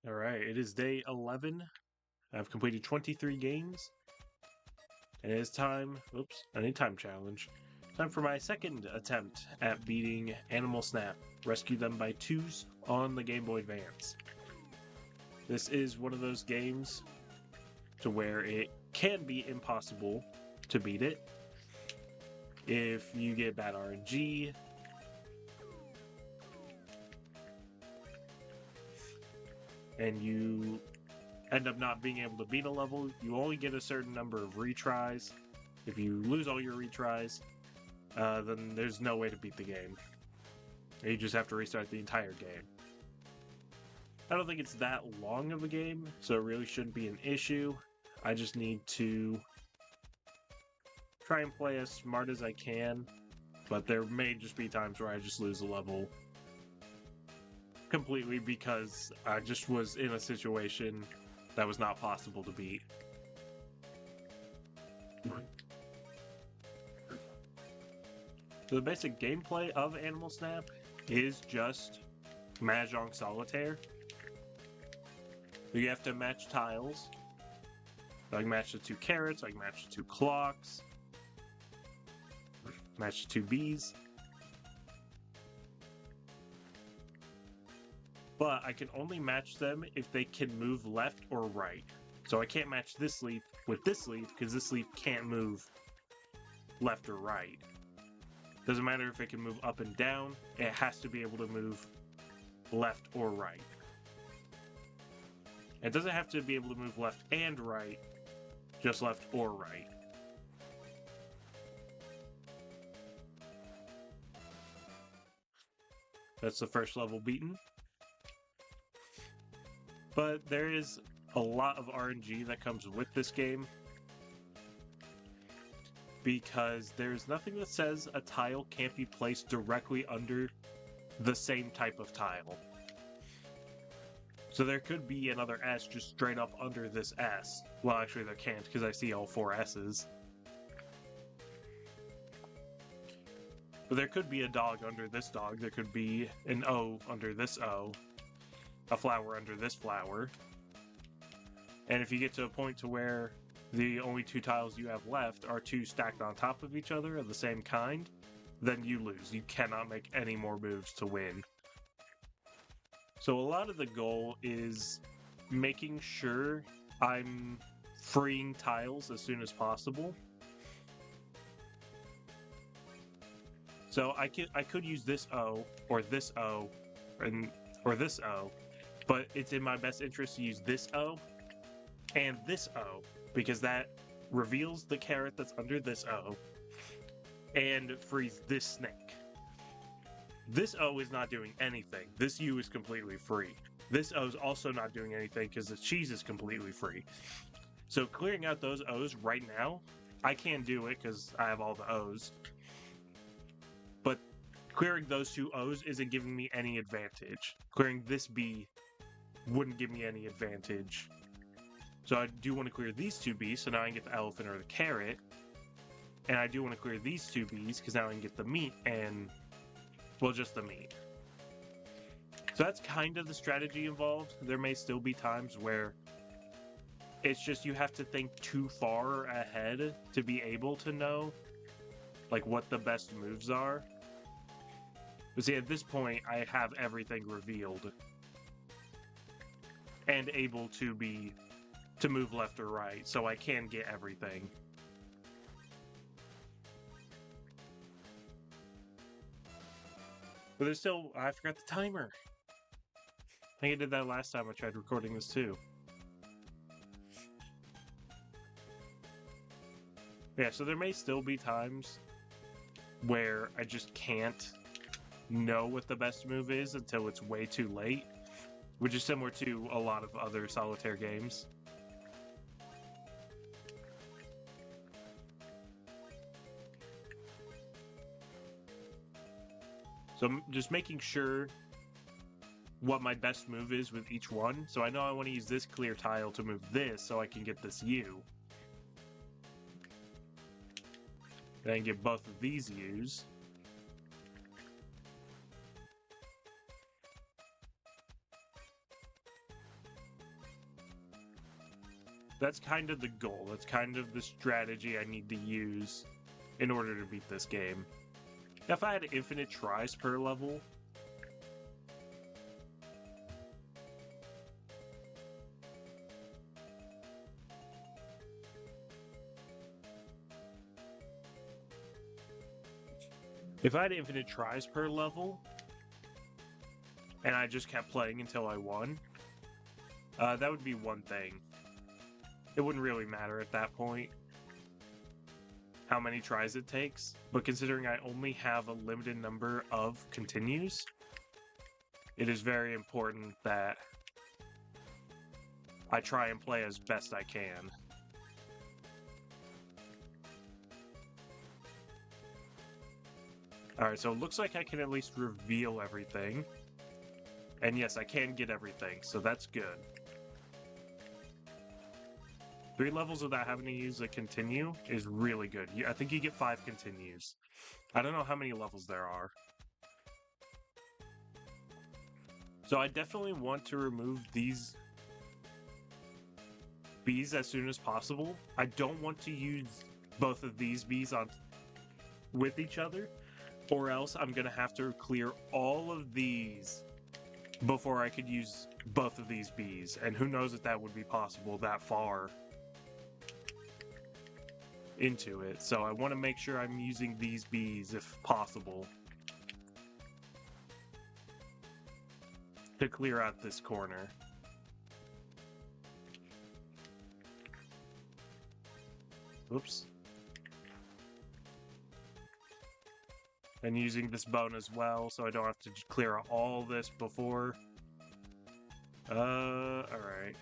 All right, it is day 11. I've completed 23 games, and it is time. Oops, I need time challenge. Time for my second attempt at beating Animal Snap. Rescue them by twos on the Game Boy Advance. This is one of those games to where it can be impossible to beat it if you get bad RNG. And you end up not being able to beat a level, you only get a certain number of retries. If you lose all your retries, then there's no way to beat the game. You just have to restart the entire game. I don't think it's that long of a game, so it really shouldn't be an issue. I just need to try and play as smart as I can, but there may just be times where I just lose a level completely because I just was in a situation that was not possible to beat. So the basic gameplay of Animal Snap is just Mahjong Solitaire. You have to match tiles. I can match the two carrots, I can match the two clocks, match the two bees. But I can only match them if they can move left or right. So I can't match this leaf with this leaf because this leaf can't move left or right. Doesn't matter if it can move up and down, it has to be able to move left or right. It doesn't have to be able to move left and right, just left or right. That's the first level beaten. But there is a lot of RNG that comes with this game, because there's nothing that says a tile can't be placed directly under the same type of tile. So there could be another S just straight up under this S. Well, actually there can't, because I see all four S's. But there could be a dog under this dog, there could be an O under this O, a flower under this flower. And if you get to a point to where the only two tiles you have left are two stacked on top of each other of the same kind, then you lose. You cannot make any more moves to win. So a lot of the goal is making sure I'm freeing tiles as soon as possible. So I could use this O or this O or this O, but it's in my best interest to use this O and this O, because that reveals the carrot that's under this O and frees this snake. This O is not doing anything. This U is completely free. This O is also not doing anything because the cheese is completely free. So clearing out those O's right now, I can't do it because I have all the O's. But clearing those two O's isn't giving me any advantage. Clearing this B wouldn't give me any advantage. So I do want to clear these two B's, so now I can get the elephant or the carrot. And I do want to clear these two B's, because now I can get the meat and, well, just the meat. So that's kind of the strategy involved. There may still be times where it's just you have to think too far ahead to be able to know, like, what the best moves are. But see, at this point, I have everything revealed and able to move left or right, so I can get everything. But there's still, I forgot the timer. I think I did that last time I tried recording this too. Yeah, so there may still be times where I just can't know what the best move is until it's way too late, which is similar to a lot of other solitaire games. So I'm just making sure what my best move is with each one. So I know I want to use this clear tile to move this so I can get this U. Then get both of these U's. That's kind of the goal. That's kind of the strategy I need to use in order to beat this game. If I had infinite tries per level, and I just kept playing until I won, that would be one thing. It wouldn't really matter at that point how many tries it takes, but considering I only have a limited number of continues, it is very important that I try and play as best I can. Alright, so it looks like I can at least reveal everything. And yes, I can get everything, so that's good. 3 levels without having to use a continue is really good. I think you get 5 continues. I don't know how many levels there are. So I definitely want to remove these bees as soon as possible. I don't want to use both of these bees with each other, or else I'm gonna have to clear all of these before I could use both of these bees, and who knows if that would be possible that far into it. So I want to make sure I'm using these bees if possible to clear out this corner. Oops. And using this bone as well, so I don't have to clear out all this before. Alright.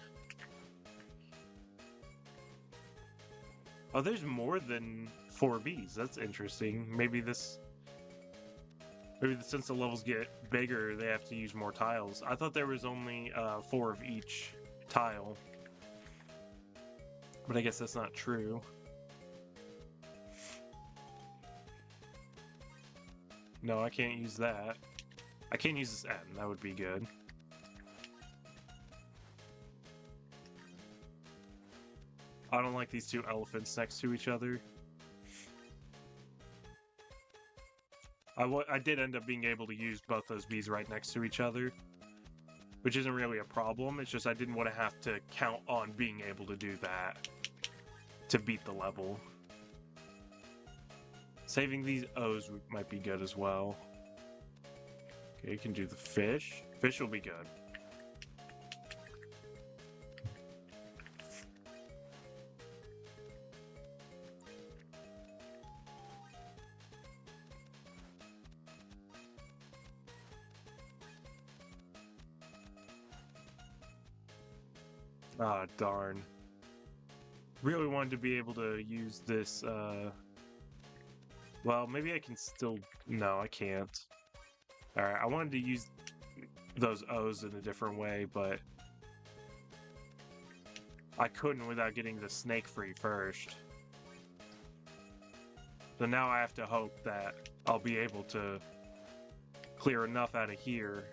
Oh, there's more than 4 bees. That's interesting. Maybe since the levels get bigger, they have to use more tiles. I thought there was only 4 of each tile. But I guess that's not true. No, I can't use that. I can't use this N. That would be good. I don't like these 2 elephants next to each other. I did end up being able to use both those bees right next to each other, which isn't really a problem. It's just I didn't want to have to count on being able to do that to beat the level. Saving these O's might be good as well. Okay, you can do the fish. Fish will be good. Ah, darn. Really wanted to be able to use this, well, maybe I can still... No, I can't. Alright, I wanted to use those O's in a different way, but I couldn't without getting the snake free first. So now I have to hope that I'll be able to clear enough out of here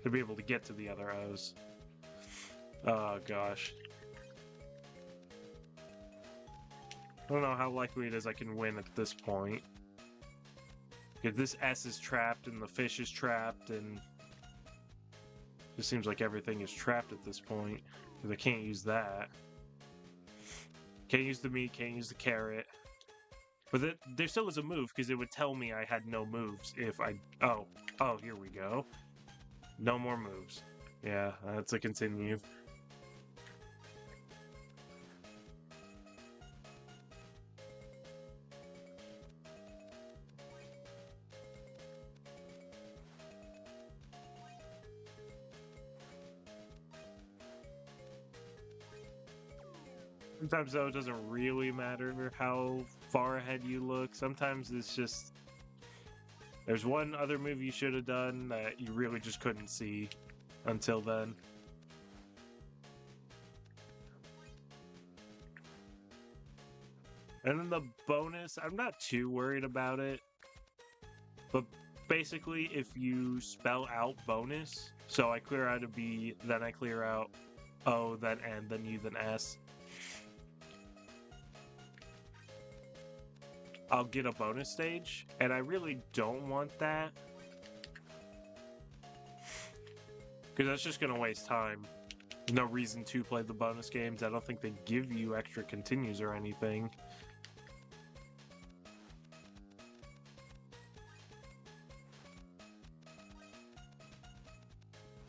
to be able to get to the other O's. Oh, gosh. I don't know how likely it is I can win at this point. Because this S is trapped and the fish is trapped and... it just seems like everything is trapped at this point. Because I can't use that. Can't use the meat, can't use the carrot. But there still is a move, because it would tell me I had no moves if I... Oh, here we go. No more moves. Yeah, that's a continue. Sometimes, though, it doesn't really matter how far ahead you look. Sometimes it's just... there's one other move you should have done that you really just couldn't see until then. And then the bonus, I'm not too worried about it. But basically, if you spell out bonus, so I clear out a B, then I clear out O, then N, then U, then S. I'll get a bonus stage, and I really don't want that. Because that's just going to waste time. There's no reason to play the bonus games. I don't think they give you extra continues or anything.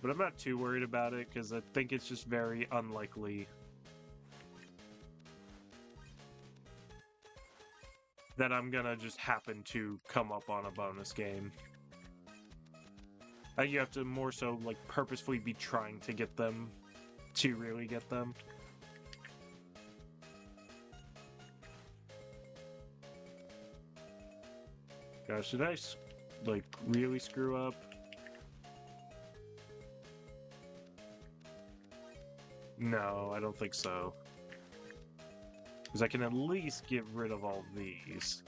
But I'm not too worried about it, because I think it's just very unlikely that I'm gonna just happen to come up on a bonus game. You have to more so, like, purposefully be trying to get them to really get them. Gosh, should I, like, really screw up? No, I don't think so. Because I can at least get rid of all these.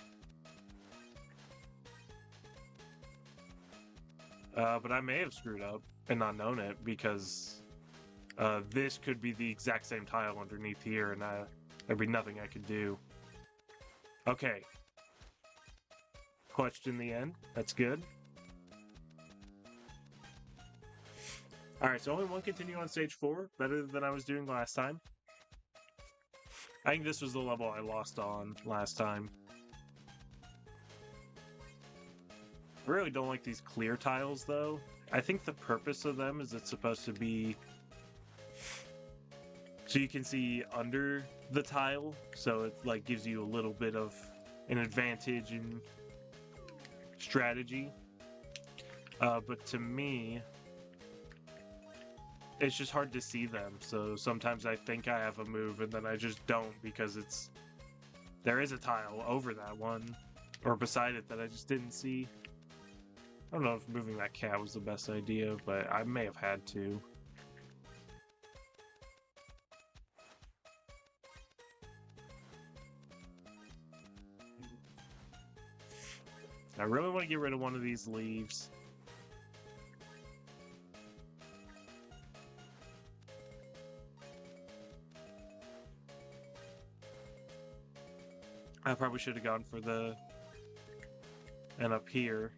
But I may have screwed up and not known it, because this could be the exact same tile underneath here, and there'd be nothing I could do. Okay. Clutched in the end. That's good. Alright, so only one continue on stage 4. Better than I was doing last time. I think this was the level I lost on last time. I really don't like these clear tiles, though. I think the purpose of them is it's supposed to be so you can see under the tile, so it like gives you a little bit of an advantage in strategy. But to me, it's just hard to see them, so sometimes I think I have a move and then I just don't, because there is a tile over that one or beside it that I just didn't see. I don't know if moving that cat was the best idea, but I may have had to. I really want to get rid of one of these leaves. I probably should have gone for the... and up here.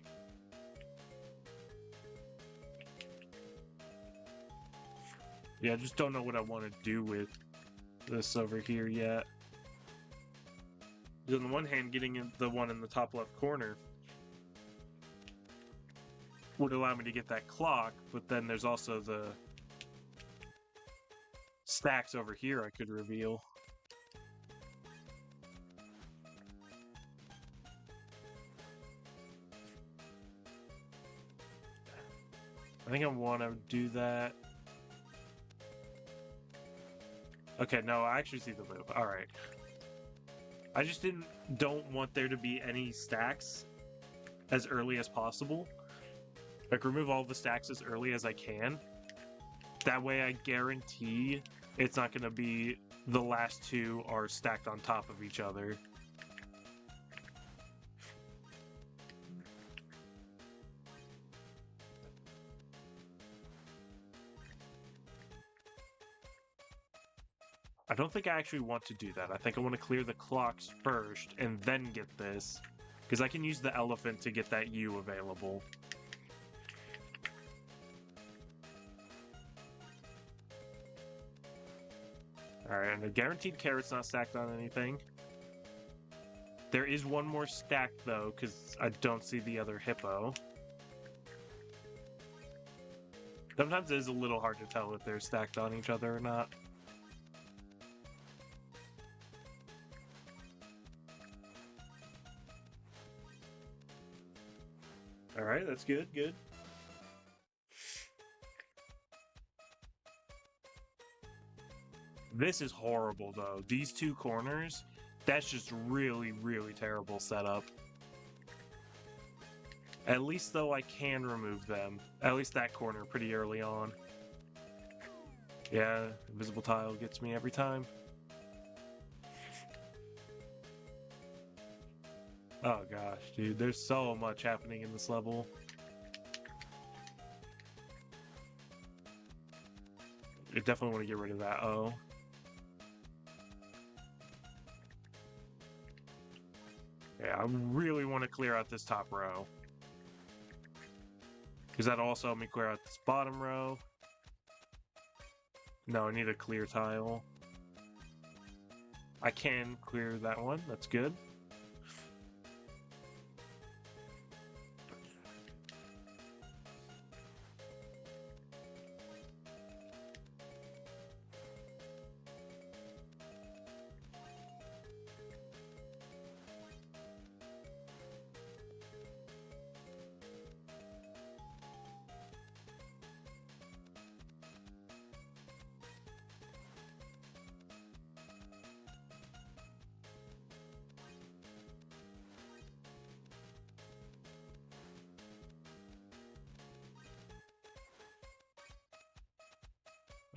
Yeah, I just don't know what I want to do with this over here yet. On the one hand, getting in the one in the top left corner would allow me to get that clock, but then there's also the stacks over here I could reveal. I think I want to do that. Okay, no, I actually see the move. Alright. I just don't want there to be any stacks as early as possible. Like, remove all the stacks as early as I can. That way I guarantee it's not going to be the last two are stacked on top of each other. I don't think I actually want to do that. I think I want to clear the clocks first and then get this, because I can use the elephant to get that U available. Alright, and a guaranteed carrot's not stacked on anything. There is one more stack, though, because I don't see the other hippo. Sometimes it is a little hard to tell if they're stacked on each other or not. Alright, that's good, good. This is horrible, though. These two corners, that's just really, really terrible setup. At least, though, I can remove them. At least that corner pretty early on. Yeah, invisible tile gets me every time. Oh gosh, dude, there's so much happening in this level. I definitely want to get rid of that O. Yeah, I really want to clear out this top row. Because that'll also help me clear out this bottom row. No, I need a clear tile. I can clear that one. That's good.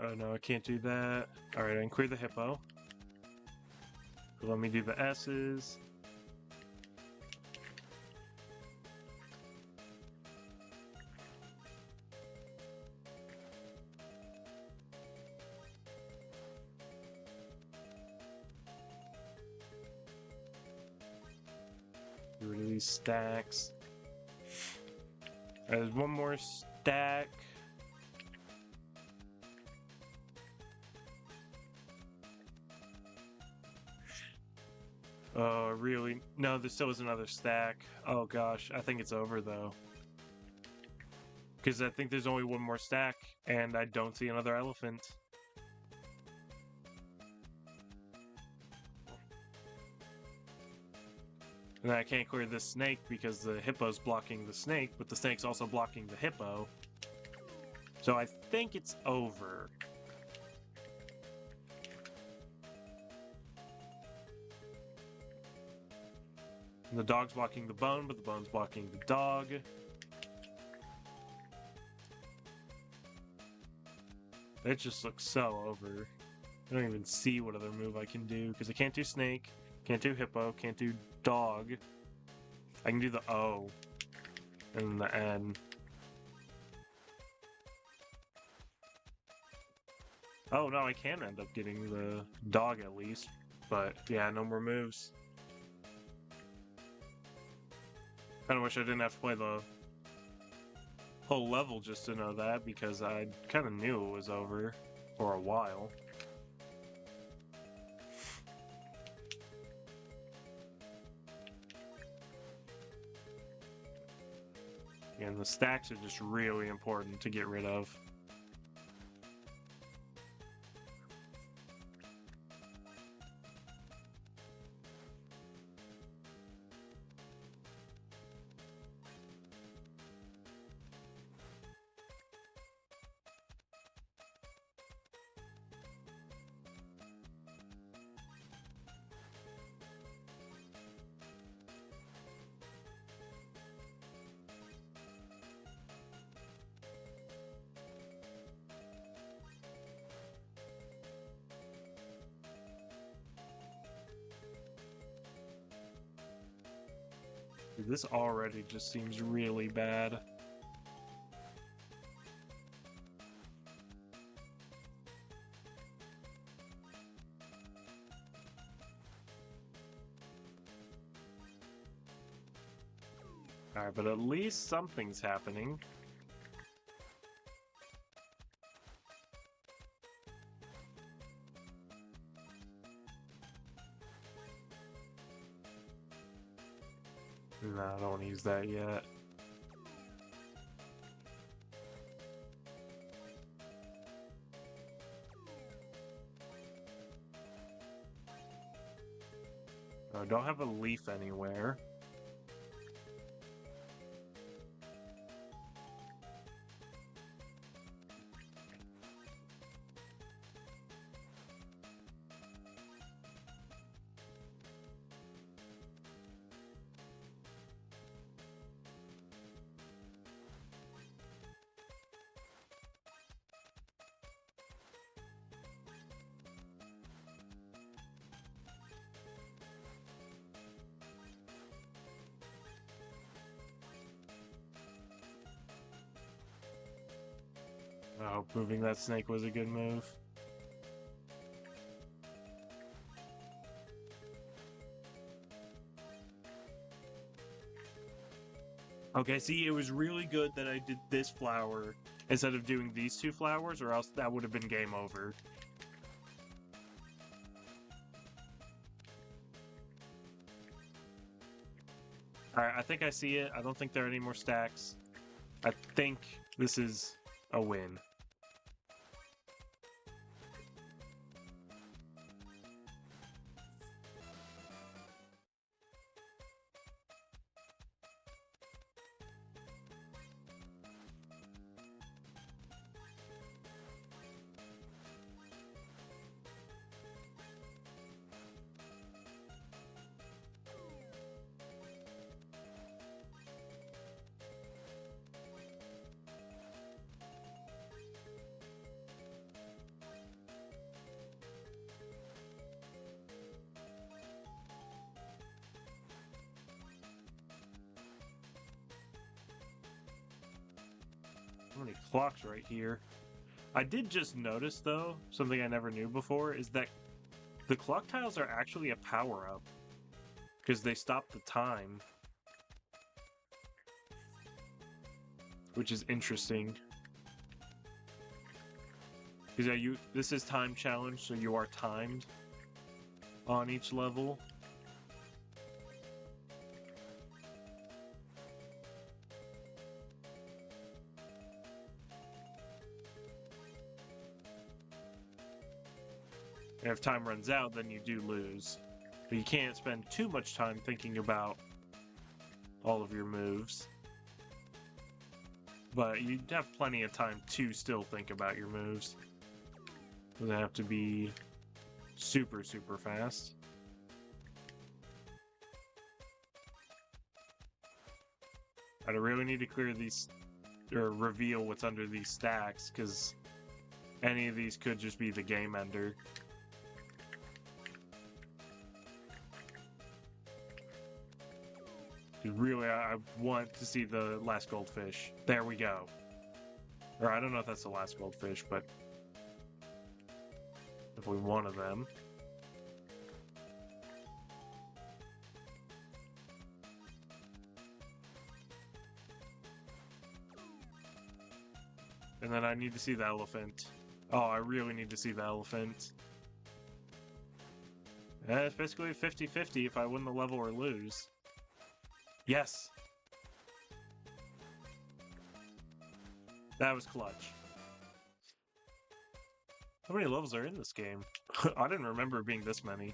Oh no, I can't do that. Alright, I can clear the hippo. Let me do the S's. Get rid of these stacks. There's one more stack. Oh, really? No, there still is another stack. Oh gosh, I think it's over though. Because I think there's only one more stack, and I don't see another elephant. And I can't clear this snake because the hippo's blocking the snake, but the snake's also blocking the hippo. So I think it's over. And the dog's blocking the bone, but the bone's blocking the dog. It just looks so over. I don't even see what other move I can do, because I can't do snake, can't do hippo, can't do dog. I can do the O and the N. Oh no, I can end up getting the dog at least. But yeah, no more moves. Kinda wish I didn't have to play the whole level just to know that, because I kinda knew it was over for a while. And the stacks are just really important to get rid of. This already just seems really bad. Alright, but at least something's happening. No, I don't want to use that yet. I don't have a leaf anywhere. I hope moving that snake was a good move. Okay, see, it was really good that I did this flower instead of doing these two flowers, or else that would have been game over. Alright, I think I see it. I don't think there are any more stacks. I think this is a win. How many clocks right here? I did just notice, though, something I never knew before, is that the clock tiles are actually a power-up. Because they stop the time. Which is interesting. Because this is time challenge, so you are timed on each level. And if time runs out, then you do lose. But you can't spend too much time thinking about all of your moves. But you have plenty of time to still think about your moves. Doesn't have to be super, super fast. I really need to clear these, or reveal what's under these stacks, because any of these could just be the game ender. Really, I want to see the last goldfish. There we go. Or I don't know if that's the last goldfish, but definitely one of them. And then I need to see the elephant. Oh, I really need to see the elephant. It's basically 50-50 if I win the level or lose. Yes! That was clutch. How many levels are in this game? I didn't remember it being this many.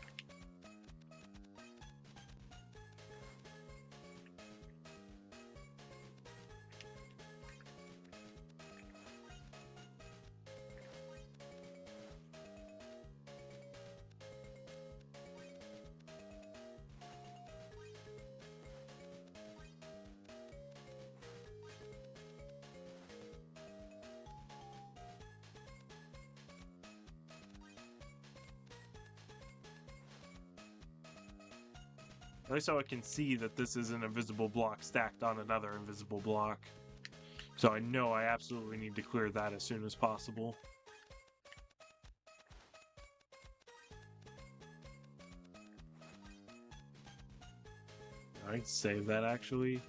At least so I can see that this is an invisible block stacked on another invisible block. So I know I absolutely need to clear that as soon as possible. Alright, save that actually.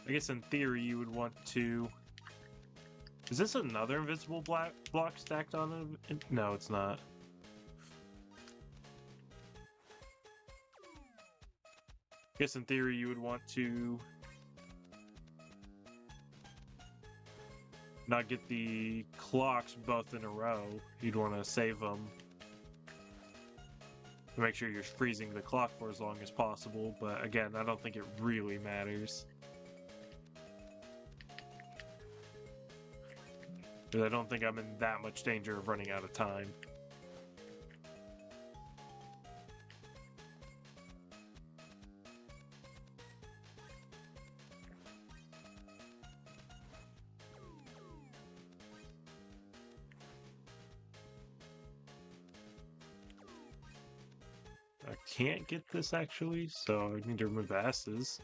I guess in theory you would want to... Is this another invisible block stacked on it? No, it's not. I guess in theory you would want to not get the clocks both in a row. You'd want to save them to make sure you're freezing the clock for as long as possible, but again, I don't think it really matters. Because I don't think I'm in that much danger of running out of time. can't get this actually, so I need to remove the S's.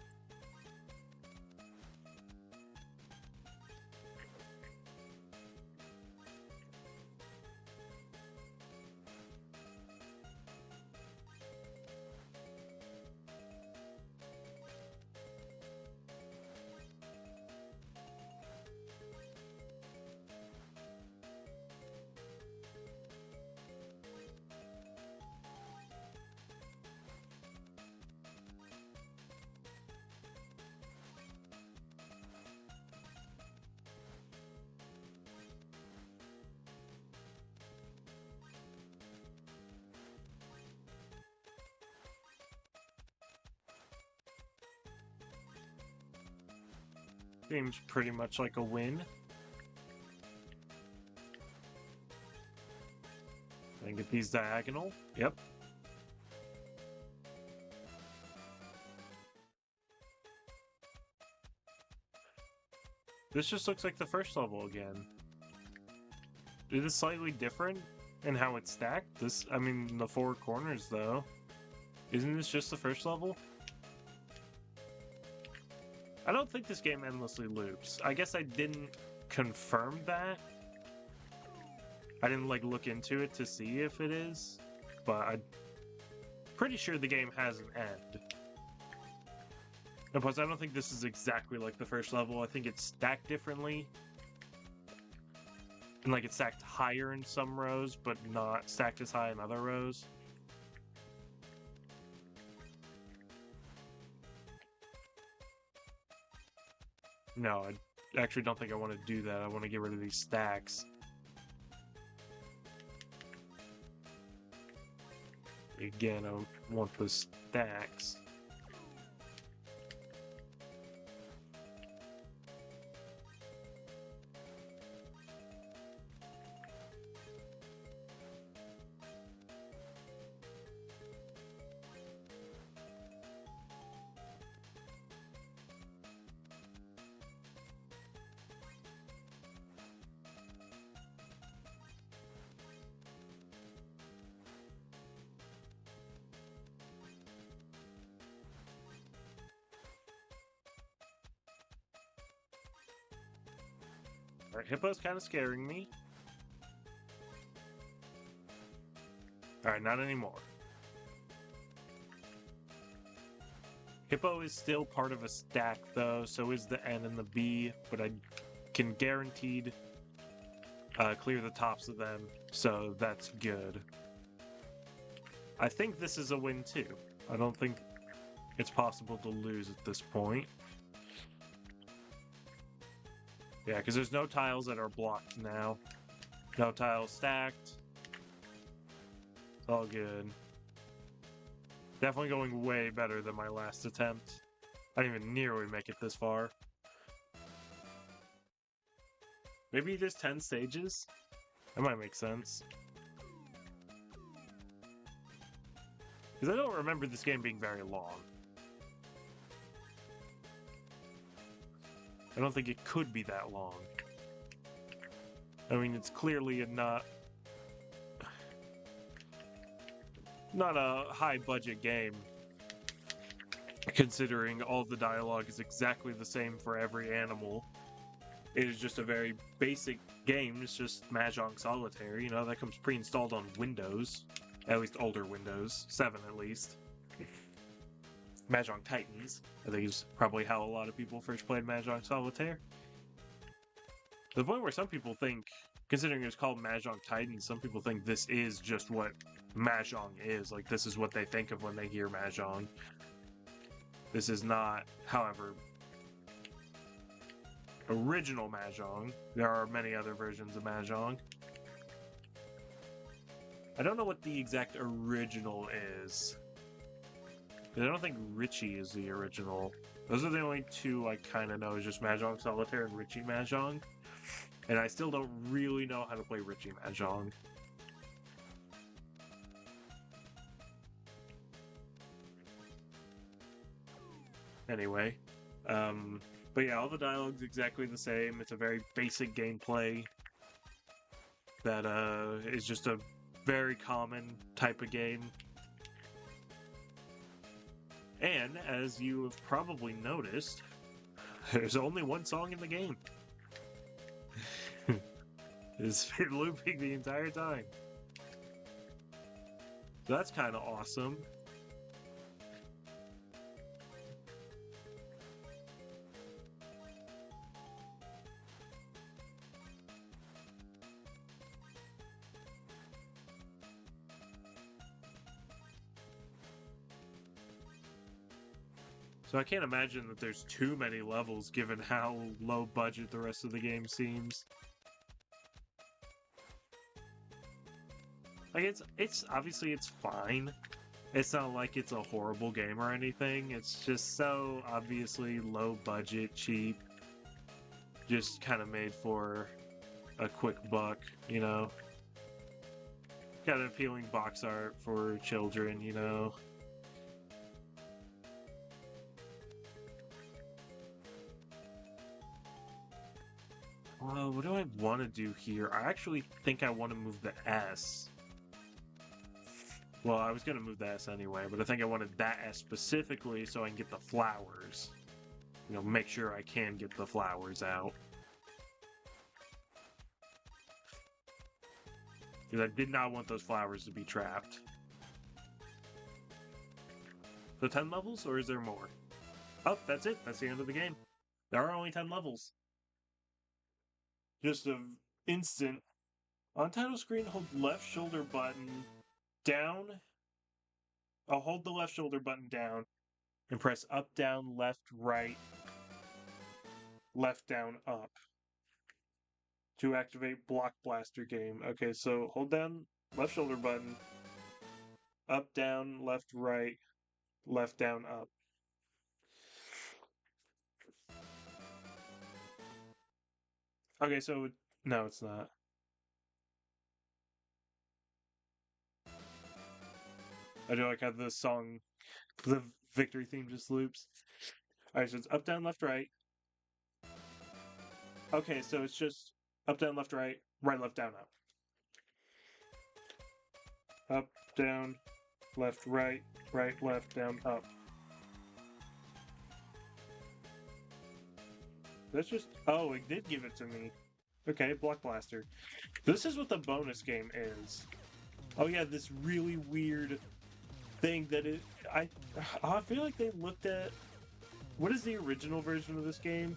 Seems pretty much like a win. And get these diagonal. Yep. This just looks like the first level again. It is slightly different in how it's stacked. I mean, the four corners though. Isn't this just the first level? I don't think this game endlessly loops. I guess I didn't confirm that. I didn't like look into it to see if it is, but I'm pretty sure the game has an end. And plus, I don't think this is exactly like the first level. I think it's stacked differently. And like it's stacked higher in some rows, but not stacked as high in other rows. No, I actually don't think I want to do that. I want to get rid of these stacks. Again, I want the stacks. Alright, Hippo's kind of scaring me. Alright, not anymore. Hippo is still part of a stack, though, so is the N and the B, but I can guaranteed clear the tops of them, so that's good. I think this is a win, too. I don't think it's possible to lose at this point. Yeah, because there's no tiles that are blocked now. No tiles stacked. It's all good. Definitely going way better than my last attempt. I didn't even nearly make it this far. Maybe there's 10 stages? That might make sense. Because I don't remember this game being very long. I don't think it could be that long. I mean, it's clearly not a high-budget game, considering all the dialogue is exactly the same for every animal. It is just a very basic game. It's just Mahjong Solitaire, you know, that comes pre-installed on Windows. At least older Windows. 7 at least. Mahjong Titans, I think, is probably how a lot of people first played Mahjong Solitaire. To the point where some people think, considering it's called Mahjong Titans, some people think this is just what Mahjong is. Like, this is what they think of when they hear Mahjong. This is not, however, original Mahjong. There are many other versions of Mahjong. I don't know what the exact original is. I don't think Richie is the original. Those are the only two I kind of know, is just Mahjong Solitaire and Richie Mahjong. And I still don't really know how to play Richie Mahjong. Anyway, but yeah, all the dialogue's exactly the same. It's a very basic gameplay that is just a very common type of game. And as you have probably noticed, there's only one song in the game. It's been looping the entire time. So that's kind of awesome. So I can't imagine that there's too many levels given how low budget the rest of the game seems. Like it's obviously it's fine. It's not like it's a horrible game or anything. It's just so obviously low budget, cheap. Just kind of made for a quick buck, you know. Got an appealing box art for children, you know. What do I want to do here? I actually think I want to move the S. Well, I was going to move the S anyway, but I think I wanted that S specifically so I can get the flowers. You know, make sure I can get the flowers out. Because I did not want those flowers to be trapped. So 10 levels, or is there more? Oh, that's it. That's the end of the game. There are only 10 levels. Just an instant. On title screen, hold left shoulder button down. I'll hold the left shoulder button down and press up, down, left, right, left, down, up to activate Block Blaster game. Okay, so hold down left shoulder button, up, down, left, right, left, down, up. Okay, so no, it's not. I do like how the song, the victory theme just loops. Alright, so it's up, down, left, right. Okay, so it's just up, down, left, right, right, left, down, up. Up, down, left, right, right, left, down, up. That's just... Oh, it did give it to me. Okay, Block Blaster. This is what the bonus game is. Oh yeah, this really weird thing that it... I feel like they looked at... What is the original version of this game?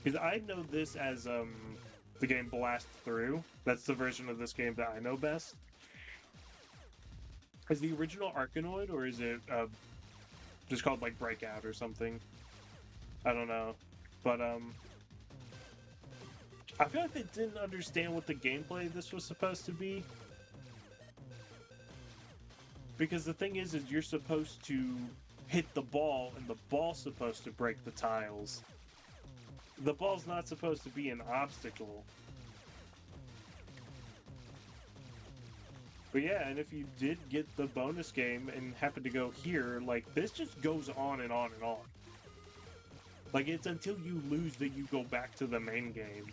Because I know this as the game Blast Through. That's the version of this game that I know best. Is the original Arkanoid, or is it just called like Breakout or something? I don't know. But I feel like they didn't understand what the gameplay of this was supposed to be. Because the thing is you're supposed to hit the ball, and the ball's supposed to break the tiles. The ball's not supposed to be an obstacle. But yeah, and if you did get the bonus game and happen to go here, like, this just goes on and on and on. Like, it's until you lose that you go back to the main game.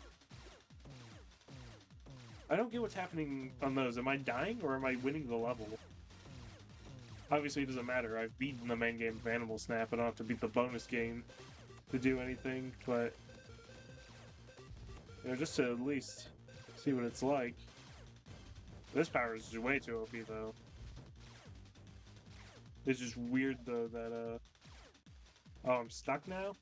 I don't get what's happening on those. Am I dying, or am I winning the level? Obviously, it doesn't matter. I've beaten the main game of Animal Snap. I don't have to beat the bonus game to do anything, but... You know, just to at least see what it's like. This power is way too OP, though. It's just weird, though, that, Oh, I'm stuck now?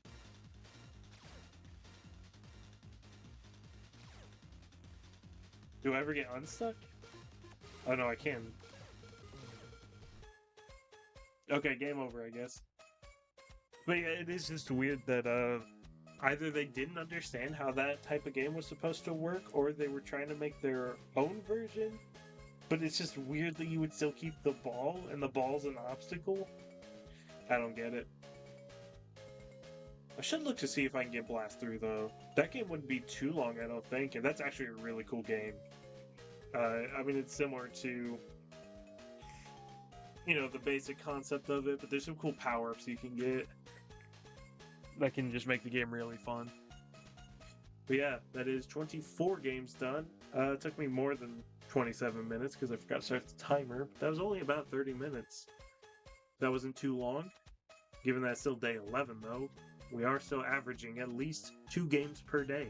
Do I ever get unstuck? Oh, no, I can. Okay, game over, I guess. But yeah, it is just weird that, either they didn't understand how that type of game was supposed to work, or they were trying to make their own version. But it's just weird that you would still keep the ball, and the ball's an obstacle. I don't get it. I should look to see if I can get Blast Through, though. That game wouldn't be too long, I don't think, and that's actually a really cool game. I mean, it's similar to, you know, the basic concept of it, but there's some cool power-ups you can get that can just make the game really fun. But yeah, that is 24 games done. It took me more than 27 minutes because I forgot to start the timer. That was only about 30 minutes. That wasn't too long. Given that it's still day 11, though, we are still averaging at least 2 games per day.